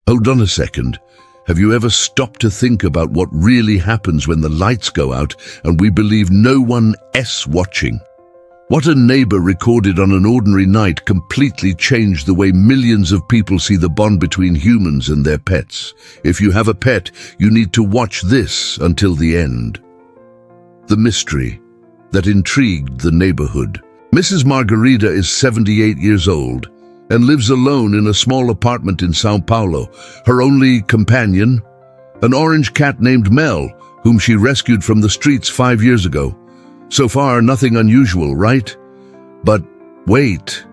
Hold on a second. Have you ever stopped to think about what really happens when the lights go out and we believe no one is watching? What a neighbor recorded on an ordinary night completely changed the way millions of people see the bond between humans and their pets. If you have a pet, you need to watch this until the end. The mystery that intrigued the neighborhood. Mrs. Margarida is 78 years old and lives alone in a small apartment in Sao Paulo. Her only companion, an orange cat named Mel, whom she rescued from the streets 5 years ago. So far, nothing unusual, right? But wait,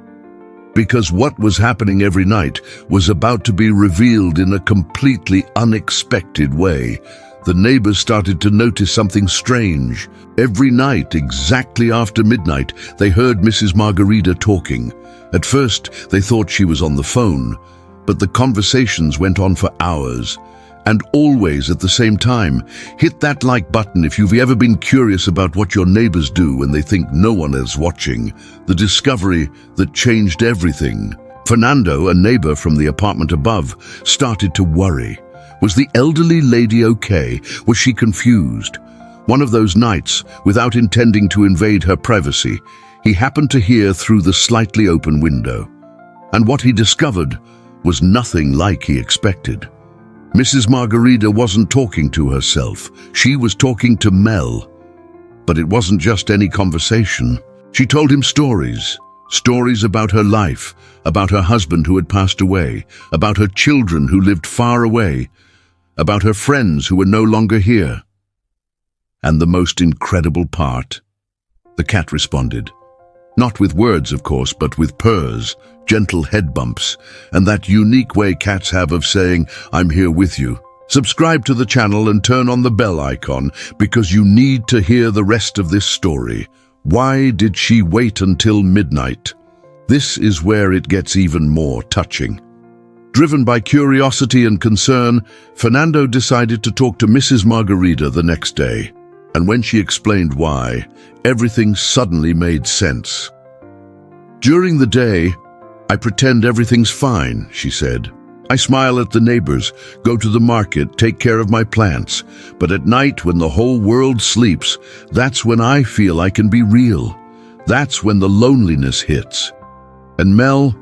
because what was happening every night was about to be revealed in a completely unexpected way. The neighbors started to notice something strange. Every night, exactly after midnight, they heard Mrs. Margarida talking. At first, they thought she was on the phone, but the conversations went on for hours. And always at the same time, hit that like button if you've ever been curious about what your neighbors do when they think no one is watching. The discovery that changed everything. Fernando, a neighbor from the apartment above, started to worry. Was the elderly lady okay? Was she confused? One of those nights, without intending to invade her privacy, he happened to hear through the slightly open window. And what he discovered was nothing like he expected. Mrs. Margarida wasn't talking to herself. She was talking to Mel. But it wasn't just any conversation. She told him stories. Stories about her life, about her husband who had passed away, about her children who lived far away, about her friends who were no longer here. And the most incredible part, the cat responded. Not with words, of course, but with purrs, gentle head bumps, and that unique way cats have of saying, "I'm here with you." Subscribe to the channel and turn on the bell icon because you need to hear the rest of this story. Why did she wait until midnight? This is where it gets even more touching. Driven by curiosity and concern, Fernando decided to talk to Mrs. Margarida the next day. And when she explained why, everything suddenly made sense. During the day, I pretend everything's fine, she said. I smile at the neighbors, go to the market, take care of my plants. But at night, when the whole world sleeps, that's when I feel I can be real. That's when the loneliness hits. And Mel,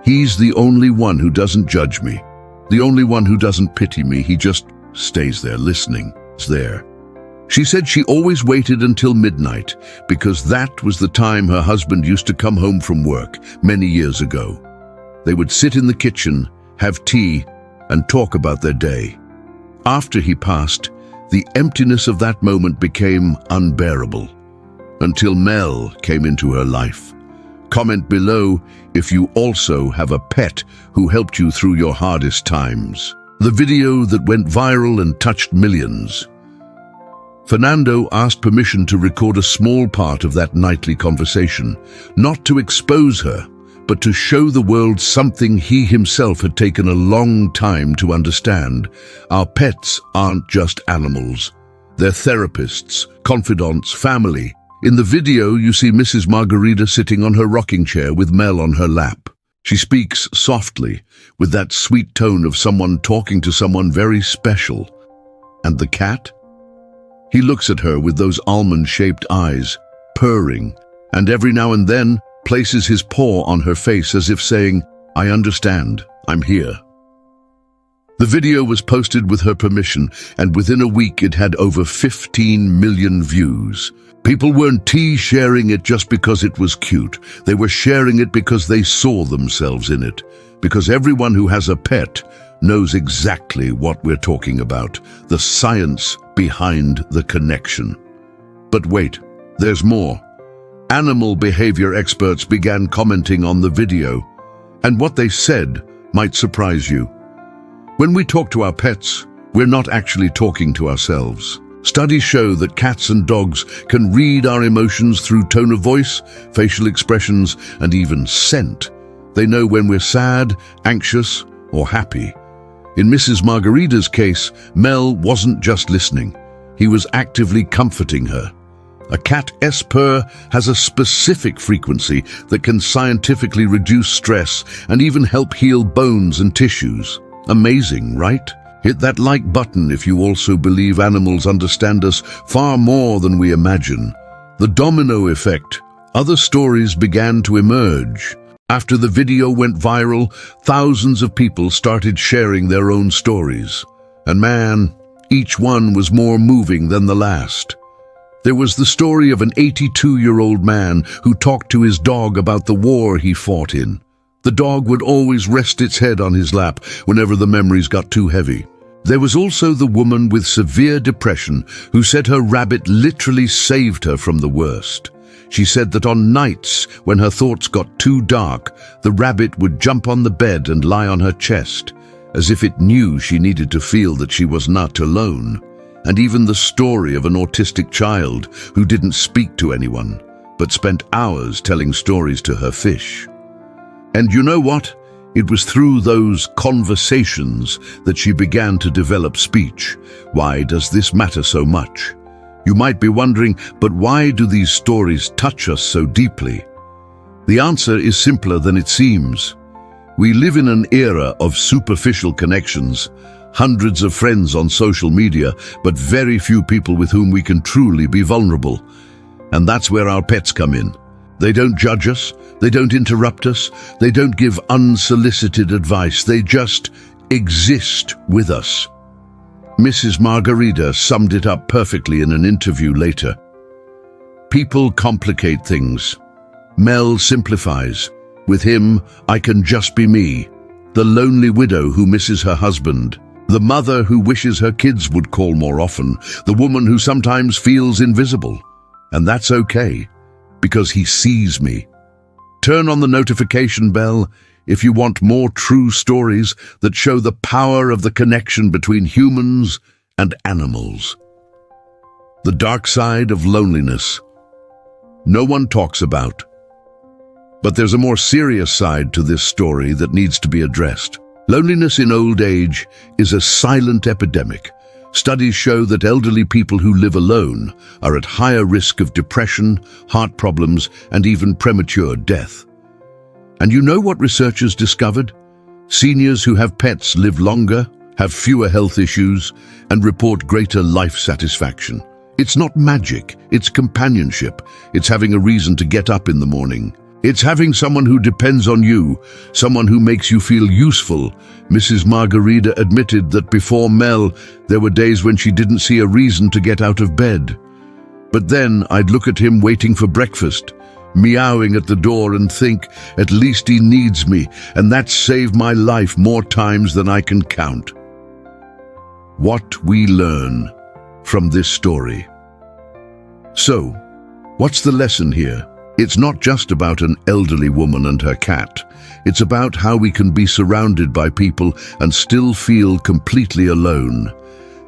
he's the only one who doesn't judge me. The only one who doesn't pity me. He just stays there listening. It's there. She said she always waited until midnight because that was the time her husband used to come home from work many years ago. They would sit in the kitchen, have tea, and talk about their day. After he passed, the emptiness of that moment became unbearable until Mel came into her life. Comment below if you also have a pet who helped you through your hardest times. The video that went viral and touched millions. Fernando asked permission to record a small part of that nightly conversation, not to expose her, but to show the world something he himself had taken a long time to understand. Our pets aren't just animals. They're therapists, confidants, family. In the video, you see Mrs. Margarida sitting on her rocking chair with Mel on her lap. She speaks softly, with that sweet tone of someone talking to someone very special. And the cat? He looks at her with those almond-shaped eyes, purring, and every now and then places his paw on her face as if saying, "I understand, I'm here." The video was posted with her permission, and within a week it had over 15 million views. People weren't sharing it just because it was cute. They were sharing it because they saw themselves in it. Because everyone who has a pet knows exactly what we're talking about, the science behind the connection. But wait, there's more. Animal behavior experts began commenting on the video, and what they said might surprise you. When we talk to our pets, we're not actually talking to ourselves. Studies show that cats and dogs can read our emotions through tone of voice, facial expressions, and even scent. They know when we're sad, anxious, or happy. In Mrs. Margarida's case, Mel wasn't just listening. He was actively comforting her. A cat's purr has a specific frequency that can scientifically reduce stress and even help heal bones and tissues. Amazing, right? Hit that like button if you also believe animals understand us far more than we imagine. The domino effect. Other stories began to emerge. After the video went viral, thousands of people started sharing their own stories. And man, each one was more moving than the last. There was the story of an 82-year-old man who talked to his dog about the war he fought in. The dog would always rest its head on his lap whenever the memories got too heavy. There was also the woman with severe depression who said her rabbit literally saved her from the worst. She said that on nights when her thoughts got too dark, the rabbit would jump on the bed and lie on her chest, as if it knew she needed to feel that she was not alone. And even the story of an autistic child who didn't speak to anyone, but spent hours telling stories to her fish. And you know what? It was through those conversations that she began to develop speech. Why does this matter so much? You might be wondering, but why do these stories touch us so deeply? The answer is simpler than it seems. We live in an era of superficial connections, hundreds of friends on social media, but very few people with whom we can truly be vulnerable. And that's where our pets come in. They don't judge us, they don't interrupt us, they don't give unsolicited advice, they just exist with us. Mrs. Margarita summed it up perfectly in an interview later. People complicate things. Mel simplifies. With him, I can just be me. The lonely widow who misses her husband. The mother who wishes her kids would call more often. The woman who sometimes feels invisible. And that's okay, because he sees me. Turn on the notification bell if you want more true stories that show the power of the connection between humans and animals. The dark side of loneliness. No one talks about. But there's a more serious side to this story that needs to be addressed. Loneliness in old age is a silent epidemic. Studies show that elderly people who live alone are at higher risk of depression, heart problems, and even premature death. And you know what researchers discovered? Seniors who have pets live longer, have fewer health issues, and report greater life satisfaction. It's not magic, it's companionship. It's having a reason to get up in the morning. It's having someone who depends on you, someone who makes you feel useful. Mrs. Margarita admitted that before Mel, there were days when she didn't see a reason to get out of bed. But then I'd look at him waiting for breakfast, meowing at the door, and think, at least he needs me, and that saved my life more times than I can count. What we learn from this story. So, what's the lesson here? It's not just about an elderly woman and her cat. It's about how we can be surrounded by people and still feel completely alone.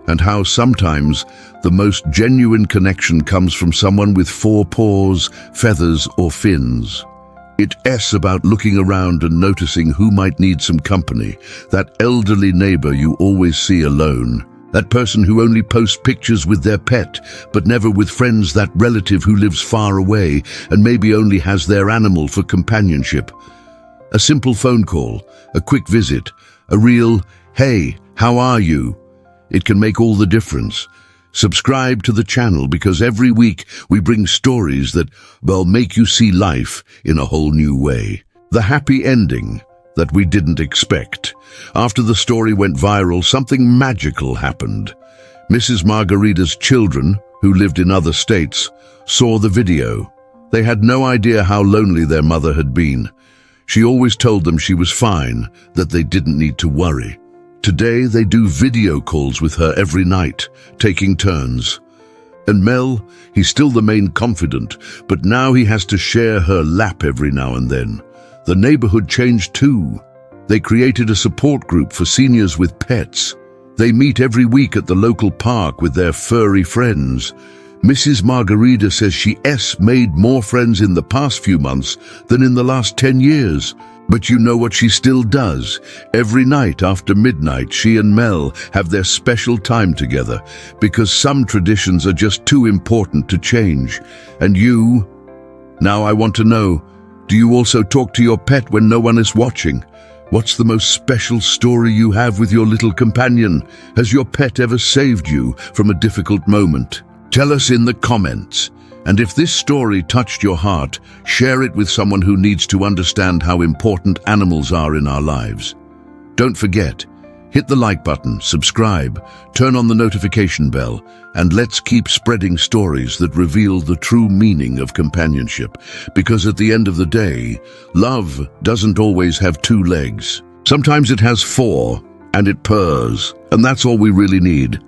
And how sometimes the most genuine connection comes from someone with 4 paws, feathers, or fins. It's about looking around and noticing who might need some company. That elderly neighbor you always see alone. That person who only posts pictures with their pet, but never with friends, that relative who lives far away and maybe only has their animal for companionship. A simple phone call, a quick visit, a real, "Hey, how are you?" It can make all the difference. Subscribe to the channel because every week we bring stories that, well, make you see life in a whole new way. The happy ending that we didn't expect. After the story went viral, something magical happened. Mrs. Margarita's children, who lived in other states, saw the video. They had no idea how lonely their mother had been. She always told them she was fine, that they didn't need to worry. Today they do video calls with her every night, taking turns. And Mel, he's still the main confidant, but now he has to share her lap every now and then. The neighborhood changed too. They created a support group for seniors with pets. They meet every week at the local park with their furry friends. Mrs. Margarita says she's made more friends in the past few months than in the last 10 years. But you know what she still does? Every night after midnight, she and Mel have their special time together because some traditions are just too important to change. And you? Now I want to know, do you also talk to your pet when no one is watching? What's the most special story you have with your little companion? Has your pet ever saved you from a difficult moment? Tell us in the comments. And if this story touched your heart, share it with someone who needs to understand how important animals are in our lives. Don't forget, hit the like button, subscribe, turn on the notification bell, and let's keep spreading stories that reveal the true meaning of companionship. Because at the end of the day, love doesn't always have two legs. Sometimes it has four, and it purrs, and that's all we really need.